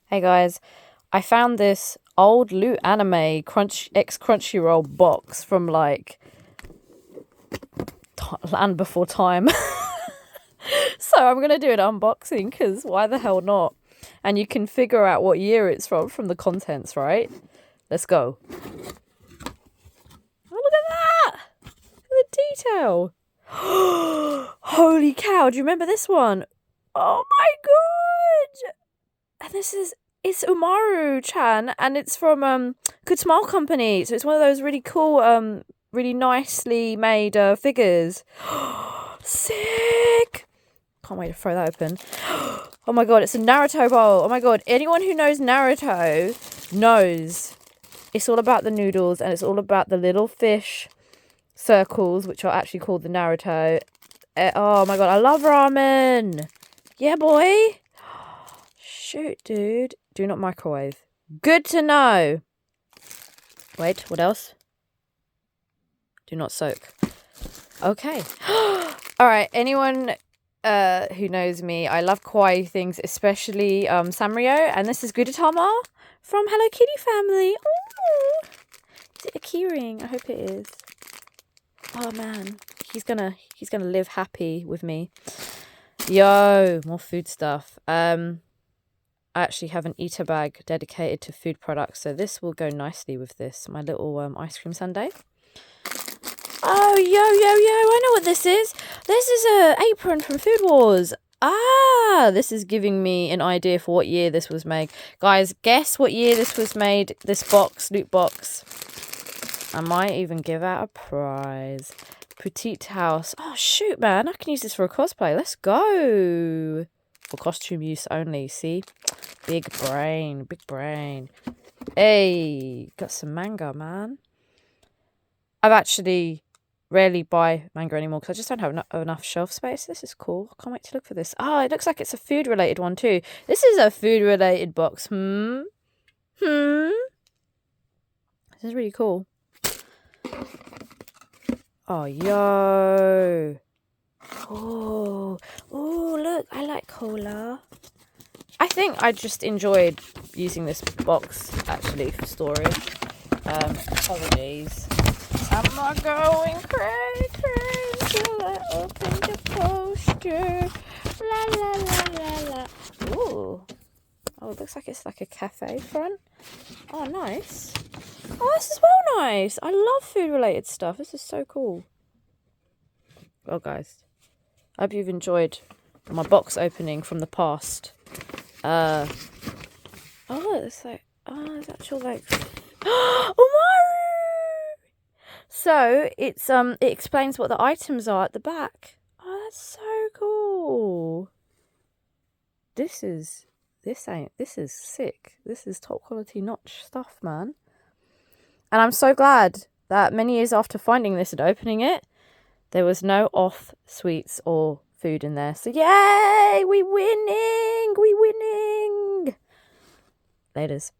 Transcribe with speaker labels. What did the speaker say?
Speaker 1: Hey guys, I found this old loot anime Crunchroll box from like land before time. So I'm gonna do an unboxing because why the hell not? And you can figure out what year it's from the contents, right? Let's go. Oh, look at that! Look at the detail. Holy cow! Do you remember this one? Oh my god! And it's Umaru-chan, and it's from Good Smile Company. So it's one of those really cool, really nicely made figures. Sick! Can't wait to throw that open. Oh my god, it's a Naruto bowl. Oh my god, anyone who knows Naruto knows it's all about the noodles, and it's all about the little fish circles, which are actually called the Naruto. Oh my god, I love ramen. Yeah, boy. Shoot, dude. Do not microwave. Good to know. Wait, what else? Do not soak. Okay. All right, anyone who knows me, I love kawaii things, especially Sanrio, and this is Gudetama from Hello Kitty family. Ooh. Is it a keyring? I hope it is. Oh man, he's gonna live happy with me. Yo, more food stuff. I actually have an eater bag dedicated to food products, so this will go nicely with this. My little ice cream sundae. Oh, yo, I know what this is. This is a apron from Food Wars. Ah, this is giving me an idea for what year this was made. Guys, guess what year this was made, this box, loot box. I might even give out a prize. Petite House. Oh, shoot, man. I can use this for a cosplay. Let's go. For costume use only, see? Big brain, big brain. Hey, got some manga, man. I've actually rarely buy manga anymore because I just don't have enough shelf space. This is cool. I can't wait to look for this. Oh, it looks like it's a food-related one too. This is a food-related box. This is really cool. Oh, yo. Oh, look, I like cola. I think I just enjoyed using this box, actually, for storage. Holidays. Am I going crazy until I open the poster? La, la, la, la, la. Ooh. Oh, it looks like it's like a cafe front. Oh, nice. Oh, this is well nice. I love food-related stuff. This is so cool. Well, guys, I hope you've enjoyed my box opening from the past. Oh, it's like, it's actual like, Umaru! So it's it explains what the items are at the back. Oh, that's so cool. This is sick. This is top quality notch stuff, man. And I'm so glad that many years after finding this and opening it, there was no off sweets or food in there. So yay, we winning. Laters.